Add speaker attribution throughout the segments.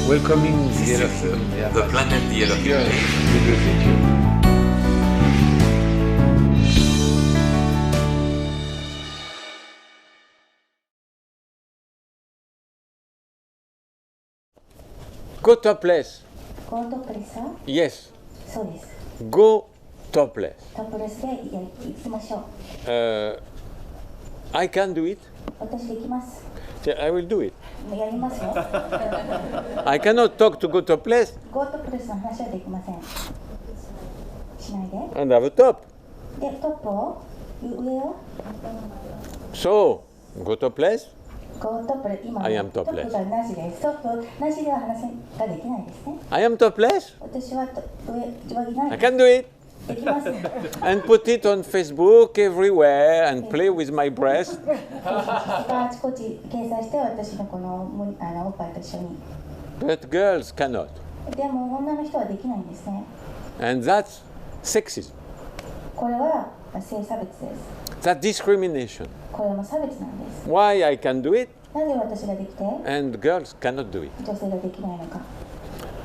Speaker 1: welcoming
Speaker 2: The planet Yellowfish.
Speaker 1: Go topless.
Speaker 3: ゴートプレスは
Speaker 1: Yes.
Speaker 3: そうです。
Speaker 1: Go topless.
Speaker 3: トップレスで行きましょう。
Speaker 1: I can do it.
Speaker 3: 私できます。
Speaker 1: I will do it.
Speaker 3: やりますよ。
Speaker 1: I cannot talk to go topless
Speaker 3: ゴートプレスの話はできません。しないで。
Speaker 1: and have a top.
Speaker 3: で、トップを上を
Speaker 1: So, go topless.
Speaker 3: ゴートプレス、今
Speaker 1: I am
Speaker 3: トッ
Speaker 1: topless.
Speaker 3: プがなしです。トップなしでは話ができないですね。
Speaker 1: I am topless.
Speaker 3: 私は上着な
Speaker 1: I
Speaker 3: いで
Speaker 1: can do it.
Speaker 3: す。できます。
Speaker 1: And put it on Facebook everywhere and play with my breast.
Speaker 3: あちこち掲載して私のこのおっぱいと一緒に。
Speaker 1: But girls cannot.
Speaker 3: でも女の人はできないんですね。
Speaker 1: And that's sexism.
Speaker 3: これは性差別です。
Speaker 1: That's discrimination.
Speaker 3: これも差別なんです。
Speaker 1: Why I can do it
Speaker 3: なぜ私ができて
Speaker 1: and girls cannot do it.
Speaker 3: 女性ができないのか。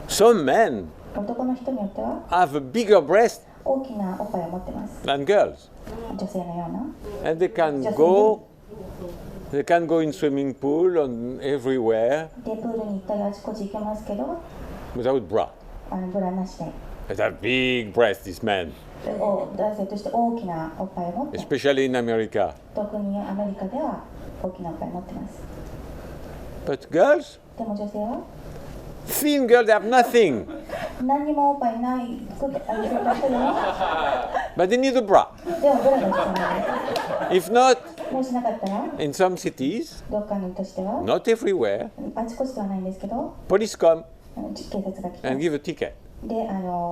Speaker 1: Some men
Speaker 3: 男の人によっては
Speaker 1: have a bigger breast
Speaker 3: 大きなおっぱいを持ってます。
Speaker 1: than girls.
Speaker 3: 女性のような。
Speaker 1: And they can
Speaker 3: Just
Speaker 1: go in swimming pool and everywhere
Speaker 3: で、プールに行ったりあちこち行けますけど、
Speaker 1: without bra.
Speaker 3: ブラなしで。
Speaker 1: They have big breasts, these men,
Speaker 3: 男性として大きなおっぱいを持って、
Speaker 1: especially in America.
Speaker 3: 特にアメリカでは大きなおっぱいを持ってます。
Speaker 1: But girls,
Speaker 3: でも女性は
Speaker 1: thin girls, they have nothing.
Speaker 3: 何にもおっぱいない女性の人でも、
Speaker 1: But they need a bra.
Speaker 3: でもブラが必要なんで
Speaker 1: If not,
Speaker 3: す。もうしなかったら、
Speaker 1: in some cities,
Speaker 3: どっかのとしては、
Speaker 1: not everywhere,
Speaker 3: あちこちではないんですけど、
Speaker 1: police come
Speaker 3: 警察が来て、
Speaker 1: and give a ticket.
Speaker 3: で、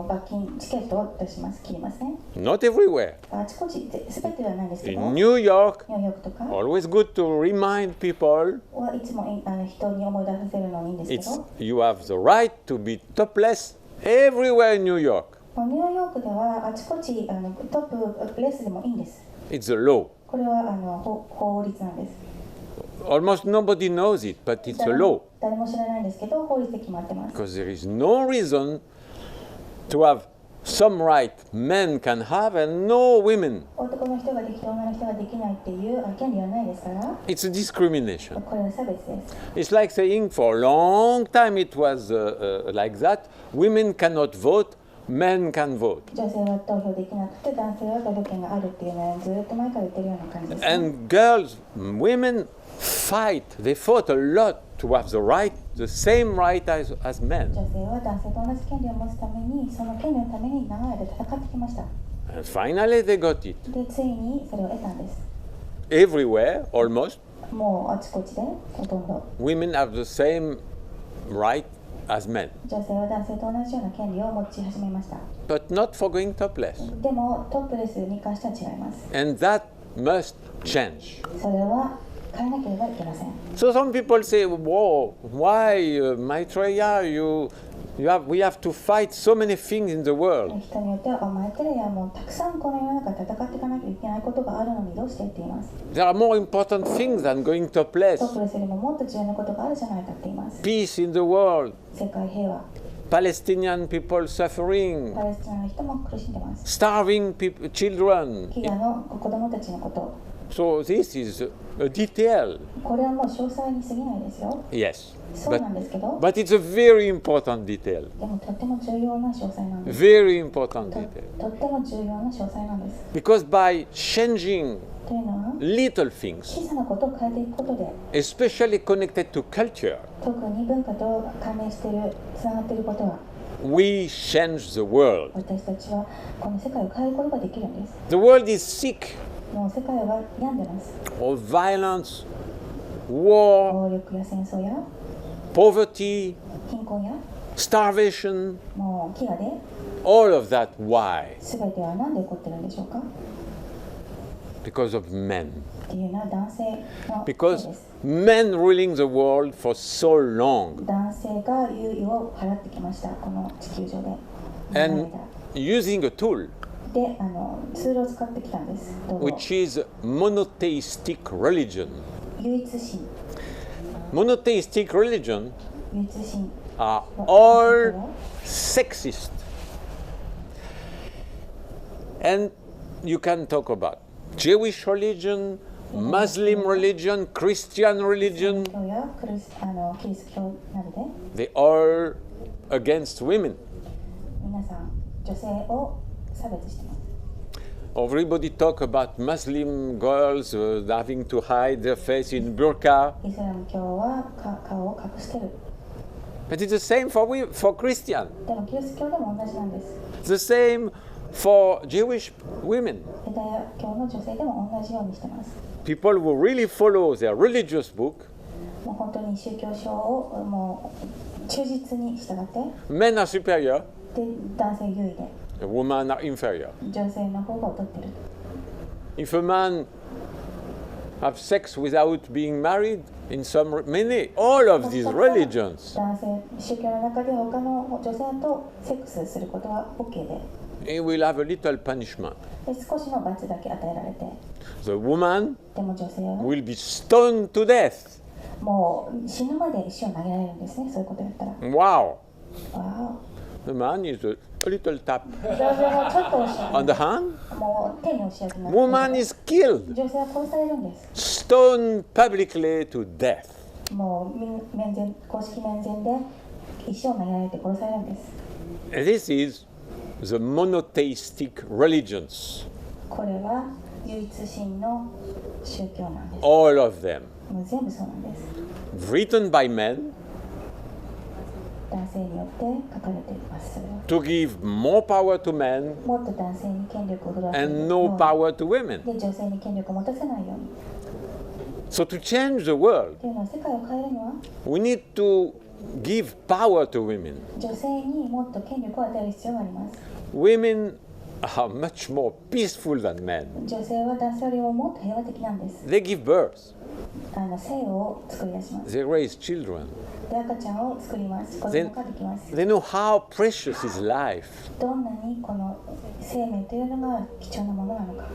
Speaker 3: 罰金、チケットを出します、切りますね。
Speaker 1: Not everywhere.
Speaker 3: あちこちで、すべてではないんですけど、
Speaker 1: In
Speaker 3: ニュ
Speaker 1: New York,
Speaker 3: ーヨークとか
Speaker 1: always good to remind people
Speaker 3: はいつも人に思い出させるのにいいんですけ
Speaker 1: it's
Speaker 3: ど、
Speaker 1: you have the right to be topless everywhere in New York.
Speaker 3: ニューヨークではあちこちトップレスでもいいんです。
Speaker 1: It's the law.
Speaker 3: これは法律なんです。
Speaker 1: Almost nobody knows it, but it's a law
Speaker 3: 誰も知らないんですけど、法律で決まってます。
Speaker 1: because there is no reason to have some right men can have and no women.
Speaker 3: 男の人ができて女の人ができないっていう権利はないですから、
Speaker 1: It's a discrimination.
Speaker 3: これは差別です。
Speaker 1: It's like saying for a long time it was like that. Women cannot vote, men can vote.
Speaker 3: 女性は投票できなくて男性は投票権があるっていうのはずっと前から言ってるような感じです、ね。
Speaker 1: And girls, women fight. They fought a lot to have the right, the same right as men.
Speaker 3: 女性は男性と同じ権利を持つために、その権利のために長い間戦ってきました。
Speaker 1: And finally they got it.
Speaker 3: で、ついにそれを得たんです。
Speaker 1: Everywhere, almost,
Speaker 3: もうあちこちでほとんど
Speaker 1: women have the same right as men.
Speaker 3: 女性は男性と同じような権利を持ち始めました。
Speaker 1: But not for going topless.
Speaker 3: でもトップレスに関しては違います。
Speaker 1: And that must change.
Speaker 3: それは変えなければいけません。
Speaker 1: So some people say, whoa, why, Maitreya, we have to fight so many things in the world.
Speaker 3: 人によっては、マイテレやもうたくさんこの世の中で戦っていかなきゃいけないことがあるのにどうしてって言います。
Speaker 1: There are more important things than going
Speaker 3: ト
Speaker 1: topless.
Speaker 3: ップレスよりももっと重要なことがあるじゃないかって言います。
Speaker 1: Peace in the world.
Speaker 3: 世界平和、
Speaker 1: Palestinian people suffering.
Speaker 3: パレスチナの人も苦しんでます。
Speaker 1: Starving people, children.
Speaker 3: 飢餓の子供たちのこと。
Speaker 1: So this is a detail.
Speaker 3: これはもう詳細に過ぎないですよ。
Speaker 1: Yes.
Speaker 3: そうなんですけど、
Speaker 1: But it's a very important detail.
Speaker 3: でもとっても重要な詳細なんです。
Speaker 1: Very important detail.
Speaker 3: とっても重要な詳細なんです。
Speaker 1: Because by changing
Speaker 3: というのは、
Speaker 1: little things,
Speaker 3: 小さなことを変えていくことで、
Speaker 1: especially connected to culture,
Speaker 3: 特に文化と関連している、つながっていることは、
Speaker 1: we change the world.
Speaker 3: 私たちはこの世界を変えることができるんです。
Speaker 1: The world is sick
Speaker 3: もう世界は病んでます。
Speaker 1: of violence, war,
Speaker 3: 暴力や戦争や
Speaker 1: poverty,
Speaker 3: 貧困や
Speaker 1: starvation,
Speaker 3: もう飢餓で
Speaker 1: all of that. Why?
Speaker 3: 全ては何で起こってるんでしょうか。
Speaker 1: Because of men.
Speaker 3: っていうのは男性のせい
Speaker 1: Because
Speaker 3: です。
Speaker 1: men ruling the world for so long
Speaker 3: 男性が優位を払ってきました、この地球上で。
Speaker 1: and using a tool
Speaker 3: で、ツールを使ってきたんです。どうも
Speaker 1: which is monotheistic religion.
Speaker 3: 唯一神。
Speaker 1: Monotheistic religion
Speaker 3: 唯一神
Speaker 1: are all sexist. And you can talk about Jewish religion, Muslim religion, Christian religion.
Speaker 3: 教やキリスト教などで
Speaker 1: They all against women.
Speaker 3: 皆さん女性を差別しています。
Speaker 1: Everybody talk about Muslim girls having to hide their face in burqa.
Speaker 3: イスラム教は顔を隠してる。
Speaker 1: But it's the same for Christian.
Speaker 3: でもキリスト教でも同じなんです。
Speaker 1: The same for Jewish women.
Speaker 3: ユダヤ教の女性でも同じようにしてます。
Speaker 1: People who really follow their religious book,
Speaker 3: もう本当に宗教書をもう忠実に従って、
Speaker 1: men are superior,
Speaker 3: で男性優位で
Speaker 1: women are inferior.
Speaker 3: 女性の方が劣ってる。
Speaker 1: If a man have sex without being married in all of these religions,
Speaker 3: 男性宗教の中で他の女性とセックスすることは OK で、
Speaker 1: he will have a little punishment.
Speaker 3: で少しの罰だけ与えられて、
Speaker 1: The woman
Speaker 3: でも女性は
Speaker 1: will be stoned to death.
Speaker 3: もう死ぬまで石を投げられるんですね。そういうことやったら。
Speaker 1: Wow.
Speaker 3: わ
Speaker 1: The man is a little tap
Speaker 3: お。女性もちょっと押し
Speaker 1: on the hand.
Speaker 3: もう手に押し当てます。
Speaker 1: Woman is killed,
Speaker 3: 女性は殺されるんです。
Speaker 1: stoned publicly to death.
Speaker 3: もう面前公式面前で石を投げられて殺されるんです。
Speaker 1: This is the monotheistic religions,
Speaker 3: これは唯一神の宗教なんです。
Speaker 1: all of them,
Speaker 3: もう全部そうなんです。
Speaker 1: written by men
Speaker 3: 男性によって書かれています。それは
Speaker 1: to give more power to men
Speaker 3: もっと男性に権力を振るわせる
Speaker 1: and no power to women.
Speaker 3: で女性に権力を持たせないように。
Speaker 1: So to change the world,
Speaker 3: というのは世界を変えるには
Speaker 1: we need to give power to women.
Speaker 3: 女性にもっと権力を与える必要があります。
Speaker 1: Women are much more peaceful than men.
Speaker 3: 女性は男性よりももっと平和的なんです。
Speaker 1: They give birth,
Speaker 3: 生を作り出します。
Speaker 1: they raise children,
Speaker 3: で赤ちゃんを作ります。子
Speaker 1: they,
Speaker 3: 供ができます。
Speaker 1: they know how precious is life.
Speaker 3: どんなにこの生命というのが貴重なものなのか。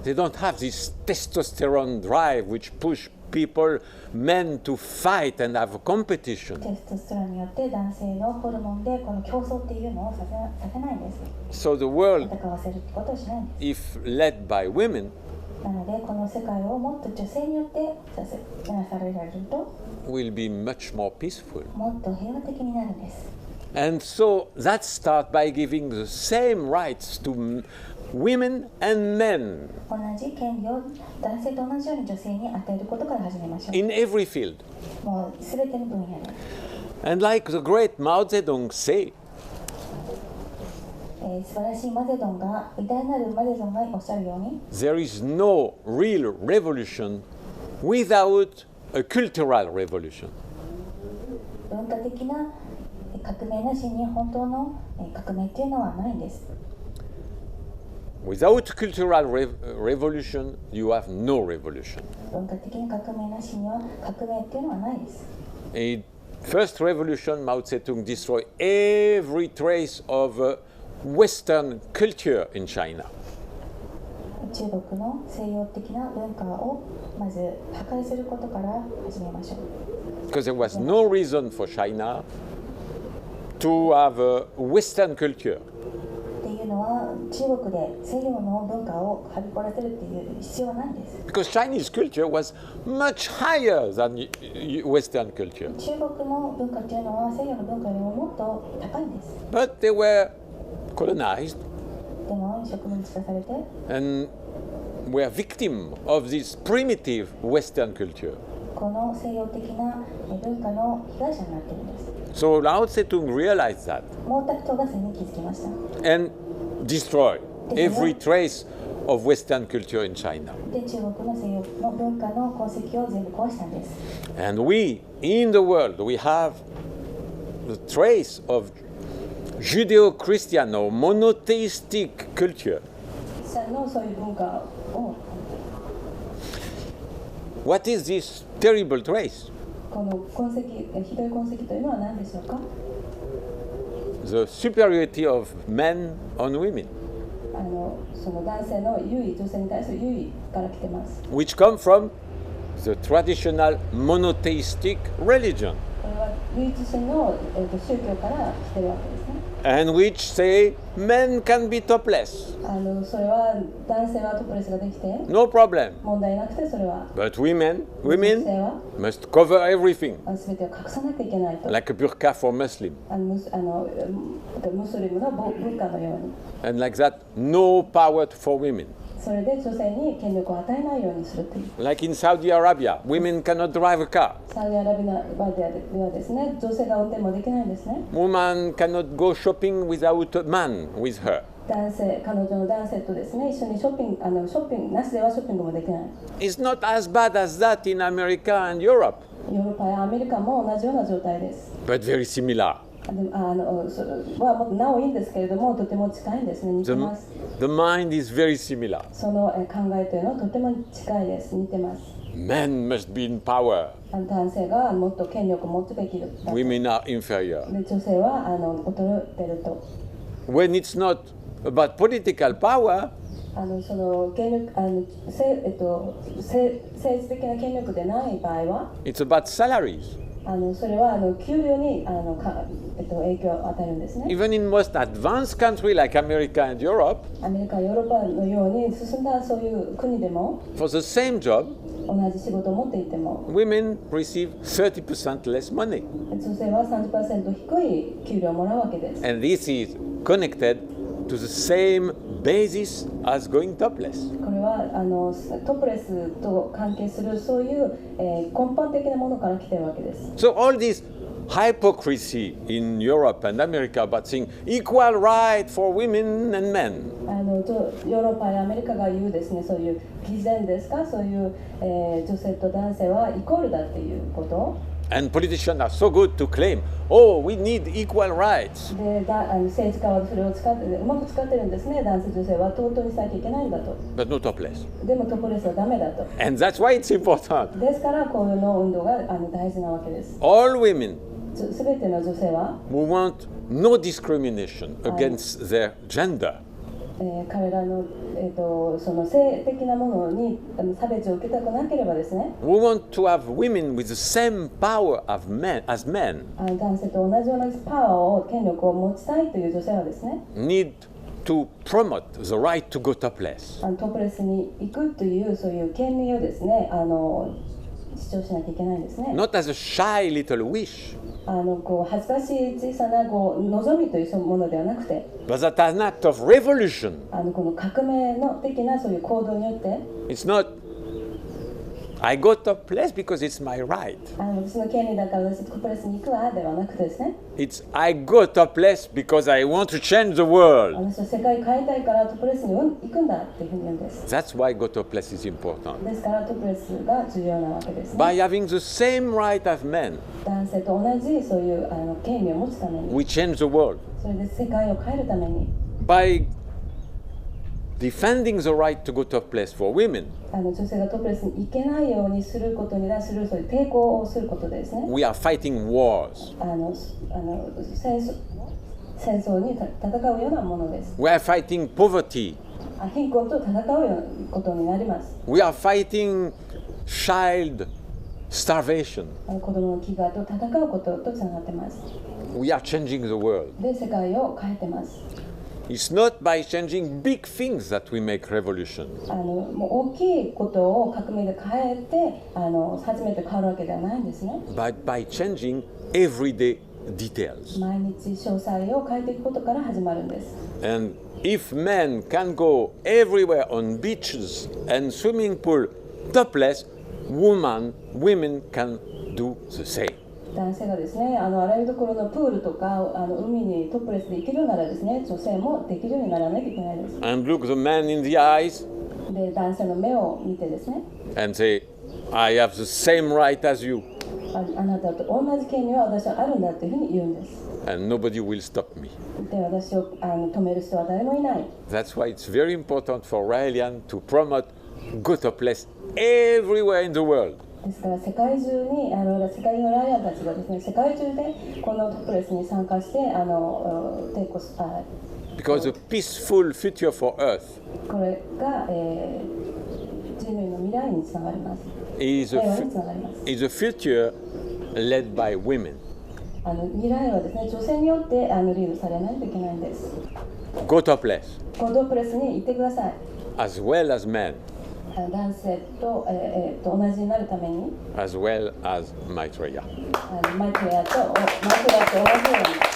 Speaker 1: They don't have this testosterone drive which push people, men, to fight and have a competition.
Speaker 3: テストステロンによって男性のホルモンでこの競争っていうのをさせないんです。
Speaker 1: So the world,
Speaker 3: 戦わせるってことをしないんで
Speaker 1: if led by women,
Speaker 3: す。なのでこの世界をもっと女性によってなされられると
Speaker 1: will be much more peaceful.
Speaker 3: もっと平和的になるんです。
Speaker 1: And so that starts by giving the same rights to women and men
Speaker 3: 同じ権利を男性と同じように女性に与えることから始めましょう。
Speaker 1: in every field.
Speaker 3: もうすべての分野で、
Speaker 1: And like the great Mao Zedong say,
Speaker 3: 素晴らしいマゼドンが偉大なるマゼドンがおっしゃるように
Speaker 1: there is no real revolution without a cultural revolution.
Speaker 3: 文化的な革命なしに本当の革命っていうのはないんです。
Speaker 1: Without cultural revolution, you have no revolution.
Speaker 3: 文化的な革命なしには革命っていうのはないです。
Speaker 1: In first revolution, Mao Zedong destroyed every trace of Western culture in China.
Speaker 3: 中国の西洋的な文化をまず破壊することから始めましょう。
Speaker 1: Because there was no reason for China to have a Western culture.
Speaker 3: っていうのは中国で西洋の文化をはびこらせるっていう必要はないんです。
Speaker 1: Because Chinese culture was much higher than Western culture.
Speaker 3: 中国の文化っていうのは西洋の文化よりももっと高いんです。
Speaker 1: But they were colonized
Speaker 3: でも植民地化されて
Speaker 1: and were victim of this primitive Western culture.
Speaker 3: この西洋的な文化の被害者になっているんです。
Speaker 1: So Lao Zedong realized that
Speaker 3: 毛沢東がそれに気づきました。
Speaker 1: and destroyed every trace of Western culture in China.
Speaker 3: で、中国の西洋の文化の痕跡を全部壊したんです。
Speaker 1: And we, in the world, we have the trace of Judeo-Christian or monotheistic culture.
Speaker 3: のそういう文化を
Speaker 1: What is this terrible trace?
Speaker 3: この痕跡、ひどい痕跡というのは何でしょうか。
Speaker 1: The superiority of men on women,
Speaker 3: その男性の優位、女性に対する優位から来てます。
Speaker 1: which come from the traditional monotheistic religion.
Speaker 3: これは唯一神の、宗教から来てるわけですね。
Speaker 1: and which say men can be topless,
Speaker 3: それは男性はトップレスができて
Speaker 1: no problem.
Speaker 3: 問題なくて、それは
Speaker 1: But women
Speaker 3: 女性は
Speaker 1: must cover everything,
Speaker 3: 全てを隠さなきゃいけないと、
Speaker 1: like a burqa for Muslim.
Speaker 3: ムスリムの文化のように、
Speaker 1: And like that, no power for women.
Speaker 3: それで女性に権力を与えないようにするという。
Speaker 1: Like in Saudi Arabia, women cannot drive a car.
Speaker 3: サウジアラビアではですね、女性が運転もできないんですね。
Speaker 1: Woman cannot go shopping without a man with her.
Speaker 3: 彼女の男性とですね、一緒にショッピングなしではショッピングもできない。
Speaker 1: It's not as bad as that in America and Europe,
Speaker 3: ヨーロッパやアメリカも同じような状態です。
Speaker 1: but very similar.
Speaker 3: それはもっとなおいいんですけれども、とても近いんですね、似てます。
Speaker 1: The mind is very similar.
Speaker 3: その考えというのはとても近いです、似てます。
Speaker 1: Men must be in power.
Speaker 3: 男性がもっと権力を持つべきだと。
Speaker 1: Women are inferior.
Speaker 3: で女性は劣ってると。
Speaker 1: When it's not about political power,
Speaker 3: その権力政治的な権力でない場合は、
Speaker 1: it's about salaries.
Speaker 3: それは給料に影響を与えるんですね。
Speaker 1: Even in most advanced countries like America and Europe,
Speaker 3: アメリカ、ヨーロッパのように進んだそういう国でも、
Speaker 1: for the same job,
Speaker 3: 同じ仕事を持っていても、
Speaker 1: women receive 30% less money.
Speaker 3: 女性は 30% 低い給料をもらうわけです。
Speaker 1: And this is connected to the same basis as going topless.
Speaker 3: これはトップレスと関係するそういう、根本的なものから来ているわけです。
Speaker 1: So all this hypocrisy in Europe and America about saying equal right for women and men.
Speaker 3: ヨーロッパやアメリカが言うですね、そういう偽善ですか、そういう、女性と男性はイコールだっていうこと。
Speaker 1: And politicians are so good to claim, oh, we need equal rights.
Speaker 3: で政治家はそれをうまく使ってるんですね。男性女性は同等にしなきゃいけないんだと。
Speaker 1: But no topless.
Speaker 3: でもトップレスはダメだと。
Speaker 1: And that's why it's important.
Speaker 3: ですからこういうの運動が大事なわけです。
Speaker 1: All women
Speaker 3: すべての女性は、
Speaker 1: who want no discrimination against their gender,
Speaker 3: 彼らの、その性的なものに差別を受けたくなければですね、
Speaker 1: who want to have women with the same power as men,
Speaker 3: 男性と同じようなパワーを権力を持ちたいという女性はですね、
Speaker 1: need to promote the right to go topless.
Speaker 3: トップレスに行くというそういう権利をですね、主張しなきゃいけないんですね。
Speaker 1: Not as a shy little wish,
Speaker 3: こう恥ずかしい小さな望みというものではなくて、
Speaker 1: but as an act of revolution.
Speaker 3: この革命の的なそういう行動によって、
Speaker 1: It's not, I go topless because it's my right.
Speaker 3: 私の権利だから私トップレスに行くわではなくてですね、
Speaker 1: It's, I go topless because I want to change the world.
Speaker 3: 私は世界を変えたいからトップレスに行くんだっていうふうに言うんです。
Speaker 1: That's why go topless is important.
Speaker 3: ですからトップレスが重要なわけですね。
Speaker 1: By having the same right as men,
Speaker 3: 男性と同じそういう権利を持つために、
Speaker 1: we change the world.
Speaker 3: それで世界を変えるために、
Speaker 1: By defending the right to go topless for women,
Speaker 3: 女性がトップレスに行けないようにすることに対するそういう抵抗をすることでですね、
Speaker 1: we are fighting wars.
Speaker 3: 戦争に戦うようなものです。
Speaker 1: We are fighting poverty.
Speaker 3: 貧困と戦うようなことになります。
Speaker 1: We are fighting child starvation.
Speaker 3: 子供の飢餓と戦うこととつながってます。
Speaker 1: We are changing the world.
Speaker 3: で、世界を変えてます。
Speaker 1: It's not by changing big things that we make revolution.
Speaker 3: もう大きいことを革命で変えて初めて変わるわけではないんですね。
Speaker 1: But by changing everyday details.
Speaker 3: 毎日詳細を変えていくことから始まるんです。
Speaker 1: And if men can go everywhere on beaches and swimming pool topless, women can do the same.
Speaker 3: 男性がですね、あらゆるところのプールとか海にトップレスで行けるならですね、女性もできるようにならなきゃいけないです。
Speaker 1: And look the man in the eyes
Speaker 3: で、男性の目を見てですね、
Speaker 1: and say, I have the same right as you,
Speaker 3: あなたと同じ権利は私はあるんだというふうに言うんです。
Speaker 1: and nobody will stop me.
Speaker 3: で、私を止める人は誰もいない。
Speaker 1: That's why it's very important for Raelian to promote go topless everywhere in the world.
Speaker 3: ですから世界中に世界中のライアンたちがですね、世界中でこのトップレスに参加して抵抗
Speaker 1: Because a peaceful future for Earth
Speaker 3: これが、人類の未来につながります。
Speaker 1: is
Speaker 3: 平和につながります。
Speaker 1: a future led by women.
Speaker 4: 未来はですね、女性によってリードされないといけないんです。
Speaker 1: Go topless,
Speaker 4: トップレスに行ってください。
Speaker 1: as well as men,
Speaker 4: 男性と、同じになるために、
Speaker 1: as well as Maitreya.
Speaker 4: マイトレアと同じように。